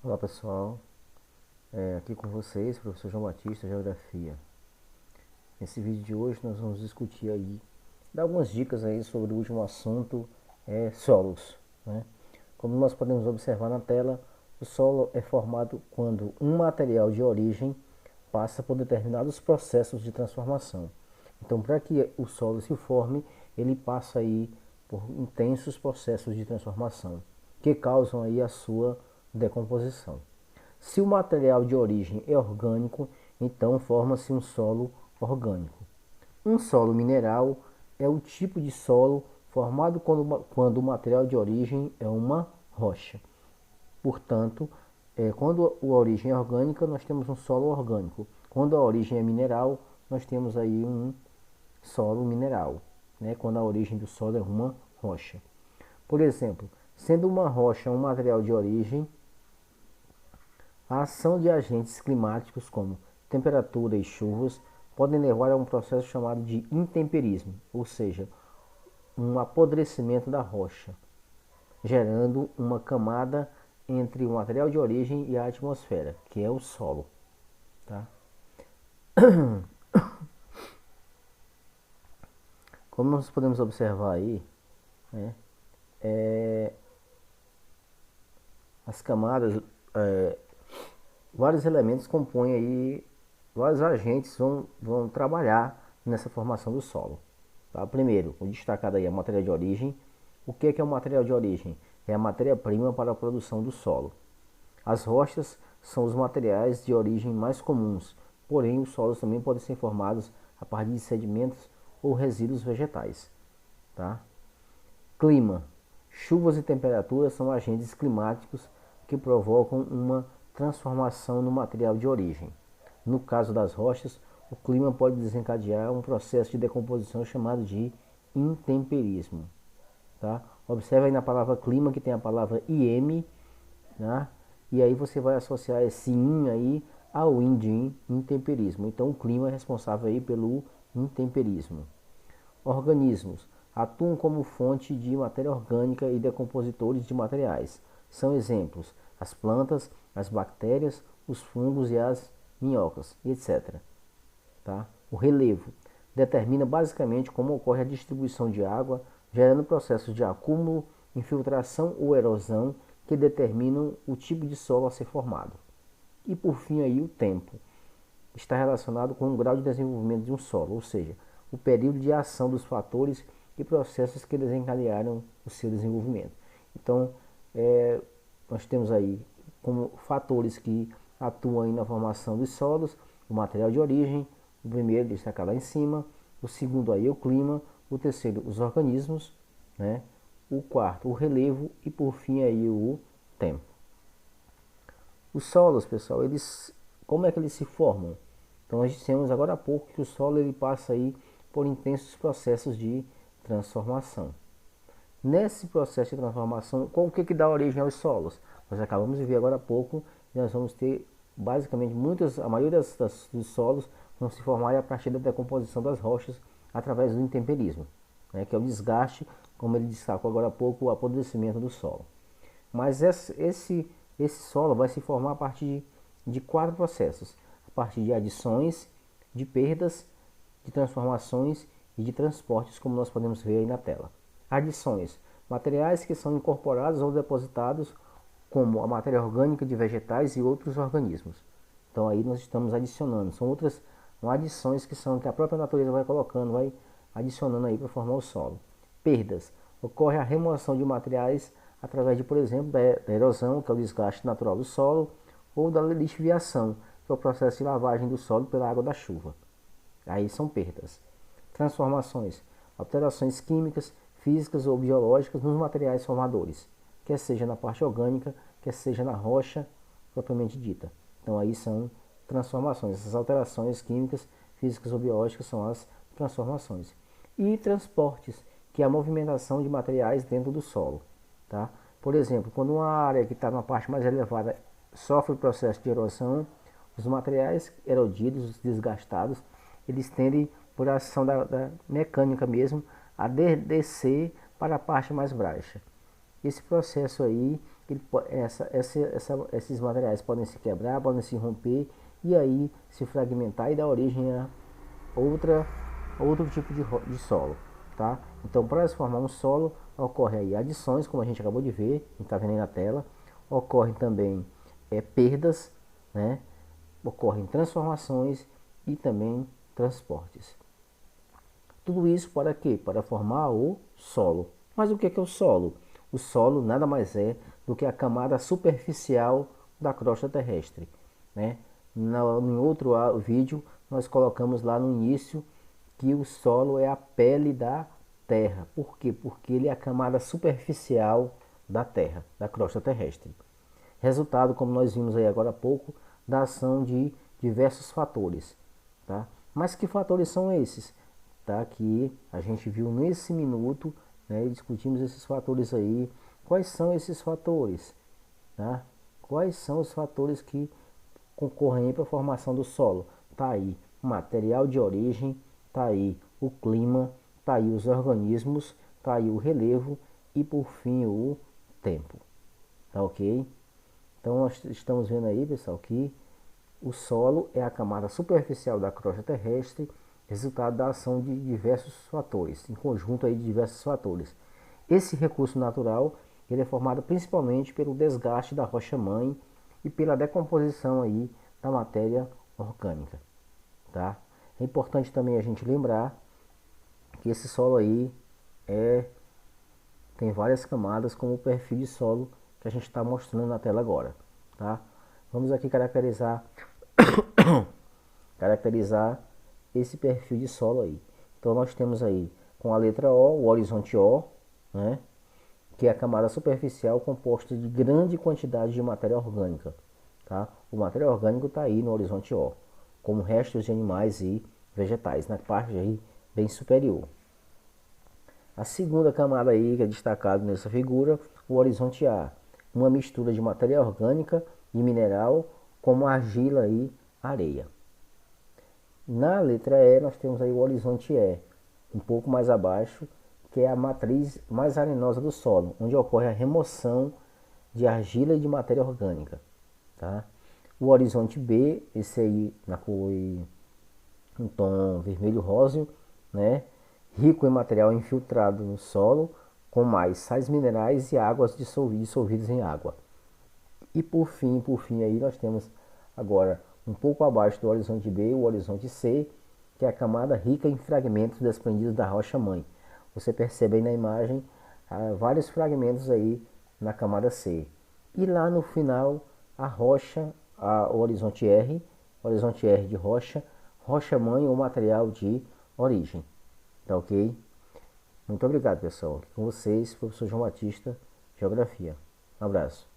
Olá pessoal, aqui com vocês, professor João Batista, Geografia. Nesse vídeo de hoje nós vamos discutir aí, dar algumas dicas aí sobre o último assunto, solos, né? Como nós podemos observar na tela, o solo é formado quando um material de origem passa por determinados processos de transformação. Então, para que o solo se forme, ele passa aí por intensos processos de transformação, que causam aí a sua decomposição. Se o material de origem é orgânico, então forma-se um solo orgânico. Um solo mineral é o tipo de solo formado quando o material de origem é uma rocha. Portanto, quando a origem é orgânica, nós temos um solo orgânico. Quando a origem é mineral, nós temos aí um solo mineral, né? Quando a origem do solo é uma rocha. Por exemplo, sendo uma rocha um material de origem, a ação de agentes climáticos como temperatura e chuvas podem levar a um processo chamado de intemperismo, ou seja, um apodrecimento da rocha, gerando uma camada entre o material de origem e a atmosfera, que é o solo. Tá? Como nós podemos observar aí, né, as camadas, é, vários elementos compõem aí, vários agentes vão trabalhar nessa formação do solo. Tá? Primeiro, o destacado aí é a matéria de origem. O que é o material de origem? É a matéria-prima para a produção do solo. As rochas são os materiais de origem mais comuns, porém os solos também podem ser formados a partir de sedimentos ou resíduos vegetais. Tá? Clima. Chuvas e temperaturas são agentes climáticos que provocam uma transformação no material de origem. No caso das rochas, o clima pode desencadear um processo de decomposição chamado de intemperismo. Tá? Observe aí na palavra clima que tem a palavra IM, né? E aí você vai associar esse IN aí ao IN de intemperismo. Então o clima é responsável aí pelo intemperismo. Organismos atuam como fonte de matéria orgânica e decompositores de materiais. São exemplos as plantas, as bactérias, os fungos e as minhocas, etc. Tá? O relevo determina basicamente como ocorre a distribuição de água, gerando processos de acúmulo, infiltração ou erosão que determinam o tipo de solo a ser formado. E por fim aí o tempo está relacionado com o grau de desenvolvimento de um solo, ou seja, o período de ação dos fatores e processos que desencadearam o seu desenvolvimento. Então, nós temos aí como fatores que atuam aí na formação dos solos, o material de origem, o primeiro destacar lá em cima, o segundo aí o clima, o terceiro os organismos, né? O quarto o relevo e por fim aí o tempo. Os solos, pessoal, como é que eles se formam? Então nós dissemos agora há pouco que o solo ele passa aí por intensos processos de transformação. Nesse processo de transformação, qual que dá origem aos solos? Nós acabamos de ver agora há pouco, e nós vamos ter basicamente a maioria dos solos vão se formar a partir da decomposição das rochas através do intemperismo, né, que é o desgaste, como ele destacou agora há pouco, o apodrecimento do solo. Mas esse solo vai se formar a partir de quatro processos, a partir de adições, de perdas, de transformações e de transportes, como nós podemos ver aí na tela. Adições, materiais que são incorporados ou depositados, como a matéria orgânica de vegetais e outros organismos. Então aí nós estamos adicionando, são adições que a própria natureza vai colocando, vai adicionando aí para formar o solo. Perdas, ocorre a remoção de materiais através de, por exemplo, da erosão, que é o desgaste natural do solo, ou da lixiviação, que é o processo de lavagem do solo pela água da chuva. Aí são perdas. Transformações, alterações químicas, físicas ou biológicas nos materiais formadores, quer seja na parte orgânica, quer seja na rocha propriamente dita. Então aí são transformações. Essas alterações químicas, físicas ou biológicas são as transformações. E transportes, que é a movimentação de materiais dentro do solo. Tá? Por exemplo, quando uma área que está na parte mais elevada sofre o processo de erosão, os materiais erodidos, desgastados, eles tendem, por ação da mecânica mesmo, a descer para a parte mais baixa. Esse processo aí esses materiais podem se quebrar, podem se romper e aí se fragmentar e dar origem a outro tipo de solo, tá? Então, para se formar um solo, ocorre aí adições, como a gente acabou de ver, a gente está vendo aí na tela, ocorrem também perdas, né? Ocorrem transformações e também transportes. Tudo isso para quê? Para formar o solo. Mas o que é o solo? O solo nada mais é do que a camada superficial da crosta terrestre, né? Em outro vídeo nós colocamos lá no início que o solo é a pele da Terra. Por quê? Porque ele é a camada superficial da Terra, da crosta terrestre. Resultado, como nós vimos aí agora há pouco, da ação de diversos fatores, tá? Mas que fatores são esses? Tá? Que a gente viu nesse minuto, né? E discutimos esses fatores aí. Quais são esses fatores? Tá? Quais são os fatores que concorrem para a formação do solo? Tá aí o material de origem, tá aí o clima, tá aí os organismos, tá aí o relevo e por fim o tempo. Tá ok? Então nós estamos vendo aí, pessoal, que o solo é a camada superficial da crosta terrestre, resultado da ação de diversos fatores, em conjunto aí de diversos fatores. Esse recurso natural ele é formado principalmente pelo desgaste da rocha-mãe e pela decomposição aí da matéria orgânica, tá? É importante também a gente lembrar que esse solo aí tem várias camadas, como o perfil de solo que a gente está mostrando na tela agora, tá? Vamos aqui caracterizar esse perfil de solo aí. Então nós temos aí com a letra O horizonte O, né, que é a camada superficial composta de grande quantidade de matéria orgânica, tá? O material orgânico está aí no horizonte O, como restos de animais e vegetais, na parte aí bem superior. A segunda camada aí que é destacada nessa figura, o horizonte A, uma mistura de matéria orgânica e mineral, como argila e areia. Na letra E, nós temos aí o horizonte E, um pouco mais abaixo, que é a matriz mais arenosa do solo, onde ocorre a remoção de argila e de matéria orgânica. Tá? O horizonte B, esse aí na cor um tom vermelho róseo, né? Rico em material infiltrado no solo, com mais sais minerais e águas dissolvidas em água. E por fim aí nós temos agora um pouco abaixo do horizonte B, o horizonte C, que é a camada rica em fragmentos desprendidos da rocha-mãe. Você percebe aí na imagem vários fragmentos aí na camada C. E lá no final a rocha, o horizonte R de rocha, rocha-mãe ou material de origem. Tá ok? Muito obrigado, pessoal. Aqui com vocês, professor João Batista, Geografia. Um abraço.